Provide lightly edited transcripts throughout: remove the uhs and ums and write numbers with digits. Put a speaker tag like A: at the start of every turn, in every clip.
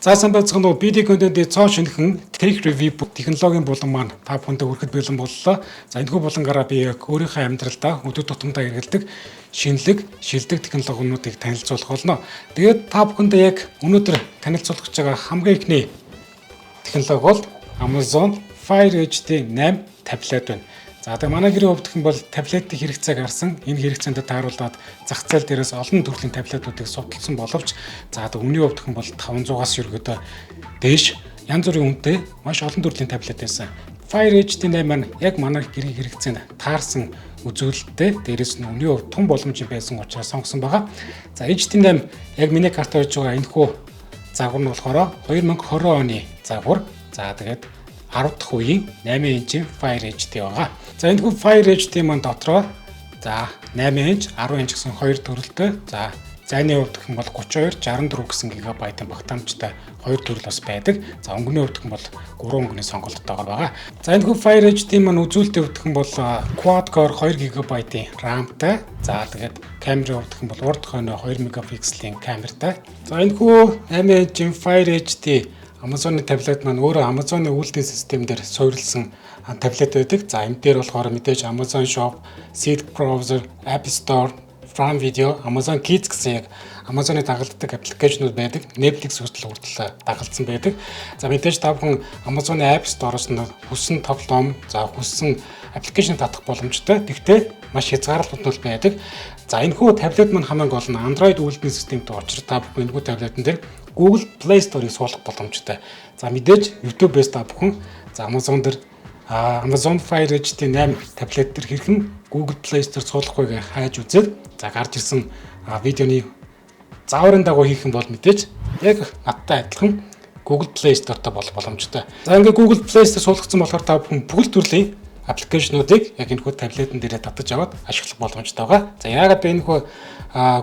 A: Заасан байцгаана уу BD контентын цоо шинхэн tech review технологийн булан маань та бүхэндээ хүрэхэд бэлэн боллоо. За энэхүү булангаараа би яг өөрийнхөө амьдралдаа өдөр тутамдаа хэрэгэлдэг шинэлэг, шилдэг технологиудыг танилцуулах болно. Тэгээд та бүхэндээ яг өнөөдөр танилцуулах гэж байгаа хамгийн ихний технологи бол Amazon Fire HD 8 таблет байна. За тэгээ манай гэрээ хувьд гэх юм бол таблетын хэрэгцээг харсан энэ хэрэгцээнд тааруулаад зах зээл дээрээс олон төрлийн таблетуудыг судалсан боловч за тэгээ өмнө нь хувьд гэх юм бол 500-аас ерөөдөө дээш янз бүрийн үнэтэй маш олон төрлийн таблет байсан. Fire HD 8 маань яг манай гэрээ хэрэгцээнд таарсан үзүүлэлттэй дээрээс нь өмнө нь том боломж байсан учраас сонгосон байгаа. За HD 8 яг миний карт байж байгаа энэхүү загвар нь болохоор 2020 оны загвар. За тэгээд 10 дахь үеийн 8 инчийн Fire HD байгаа. За энэ хүн Fire HD маань дотроо за 8 инч, 10 инч гэсэн хоёр төрөлтэй. За зайны хувьд гэх юм бол 32, 64 гэсэн гигабайтын багтаамжтай хоёр төрөл бас байдаг. За өнгөний хувьд гэх юм бол 3 өнгөний сонголттойгоор байгаа. За энэ хүн Fire HD маань үзүүлэлтийн хувьд гэх юм бол quad core 2 гигабайтын RAM-тай. За тэгээд камерын хувьд гэх юм бол урд хойно 2 мегапикселийн камертай. За энэ хүн 8 инчийн Fire HD Amazon-ы таблет маань өөрөө Amazon-ы үйлдвэрлэлийн систем дээр суурилсан таблет байдаг. За энэ дээр болохоор мэдээж Amazon Shop, Seed Browser, App Store, Prime Video, Amazon Kids гэсэн яг Amazon-ы дагалддаг аппликейшнууд байдаг. Netflix хүртэл дагалдсан байдаг. За мэдээж та бүхэн Amazon-ы App Store-оос нь хүссэн тоглоом, за хүссэн аппликейшн татах боломжтой. Тэгвэл маш хязгаарлалтууд байдаг. За энэхүү таблет маань хамгийн гол нь Android үйлдвэрлэлийн системтэй учраас та бүхэн энэхүү таблетэн дээр Google Play Store-ыг суулгах боломжтой. За мэдээж YouTube-ээс та бүхэн за Amazon дээр Amazon Fire HD 8 таблет дээр хэрхэн Google Play Store суулгах вэ гэж хайж үзээд за гарч ирсэн видеоны зааврын дагуу хийх юм бол мэдээж яг надтай адилхан Google Play Store-тай болох боломжтой. За ингээд Google Play Store суулгацсан болохоор та бүхэн бүхэл төрлийн аппликейшнуудыг яг энэхүү таблетэн дээрээ татаж аваад ашиглах боломжтой байгаа. За яагаад би энэхүү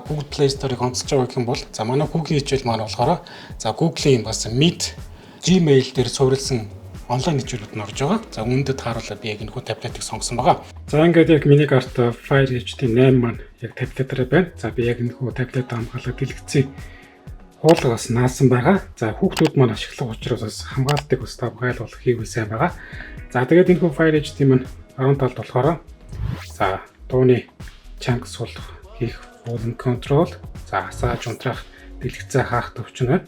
A: Google Play Store-ыг онцолж байгаа гэх юм бол за манай Google хичээл маань болохоор за Google-ийн бас Meet, Gmail дээр суурилсан онлайн хичээлүүд нь орж байгаа. За үүндэд тааруулаад би яг энэхүү таблетыг сонгосон байгаа. За ингээд яг миний карт Fire HD 8 маань яг таблетаараа байна. За би яг энэхүү таблет хамгаалаад дэлгэцийн хуулга бас наасан байгаа. За хүүхдүүд маань ашиглах учраас бас хамгаалтыг бас та гайлуулах хийвэл сайн байгаа. За тэгээд энэ хүн Fire HD маань 10 талд болохоор за дууны чанга суулгах хийх volume control, за асааж унтраах дэлгэцээ хаах төвчин байна.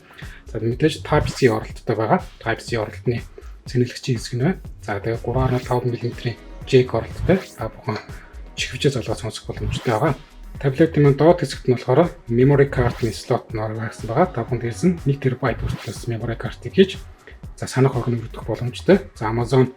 A: За мэдээж Type-C оролттой байгаа. Type-C оролтны цэнэглэгчийн хэсэг нь байна. За тэгээд 3.5 мм-ийн jack оролттой. Та бүхэн чихвчээ залгаж сонсох боломжтой байгаа. Таблетын маань доод хэсэгт нь болохоор memory card-ийн slot нь оролцсон байгаа. Та бүхэн дээрс нь 1 TB хүртэлс memory card-ыг хийж за санах оргон өргөх боломжтой. За Amazon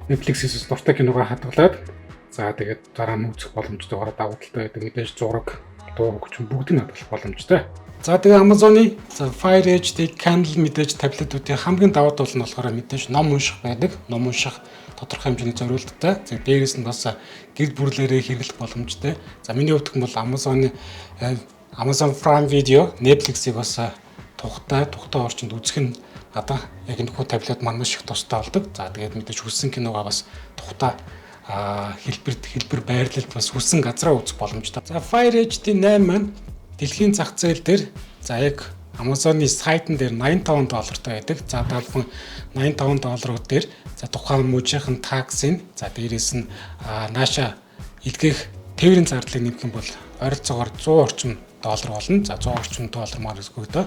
A: Netflix-ээс дуртай киногоо хадгалаад за тэгээд дараа нь үзэх боломжтойгоор давуу талтай байдаг мэдээж зураг, дуу хөгжим бүгдийг хадгалах боломжтой. За тэгээд Amazon-ы за Fire HD Kindle мэдээж таблетуудын хамгийн давуу тал нь болохоор мэдээж ном унших байдаг. Ном унших тодорхой хэмжээний зориулттай. За дээрээс нь бас гэр бүрлэрээ хэрэглэх боломжтой. За миний хувьд бол Amazon Prime Video, Netflix-ийг бас тухтай орчинд үзэх нь одоо яг энэхүү таблет маань маш их тустай болдог. За тэгээд мэдээж хүссэн киногоо бас тухтай хэлбэр байрлалд бас хүссэн газараа үзэх боломжтой. За Fire HD 8 маань дэлхийн зах зээл дээр за яг Amazon-ы сайтн дээр $85 байдаг. За та бүхэн $85 дээр за тухайн мужийн таксыг за дээрээс нь нааша илгээх тээврийн зардлыг нэмэх юм бол ойролцоогоор 100 орчим доллар болно. За 100 орчим доллар маань өсгөөдөө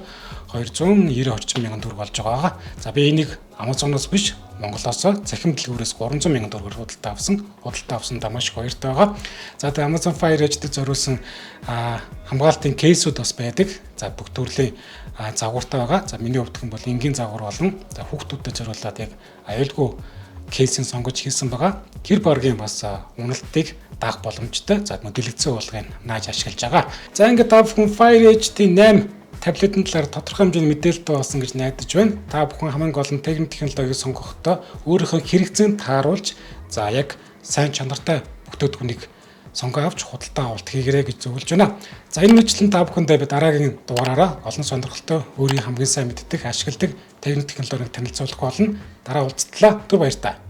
A: 290 орчим мянган төгрөг болж байгаа. За би энийг Amazon-оос биш Монголоос захин дэлгүүрээс 300 мянган төгрөгөөр худалдаа авсандаа маш их баяртай байгаа. За тэгээ Amazon Fire HD-д зориулсан хамгаалтын кейсүүд бас байдаг. За бүх төрлийн загвартай байгаа. За миний хувьд бол энгийн загвар болон за хүүхдүүдэд зориулаад яг аюулгүй кейсийг сонгож хийсэн байгаа. Тэр баргийн бас уналтыг даах боломжтой. За дэлгэцэн болгыг нааж ашиглаж байгаа. За ингээд та бүхэн Fire HD 8 таблетын талаар тодорхой хэмжээний мэдээлэлтэй болсон гэж найдаж байна. Та бүхэн хамгийн гол нь техник технологиг сонгохдоо өөрийнхөө хэрэгцээнд тааруулж за яг сайн чанартай бүтээгдэхүүнийг сонгоо авч худалдаа авалт хийгэрэй гэж зөвлөж байна. За энэ мэтлэн та бүхэндээ би дараагийн дугаараараа олон сонирхолтой өөрийн хамгийн сайн мэддэг, ашигладаг техник технологиг танилцуулах болно. Дараа уулзтлаа. Түр баярлалаа.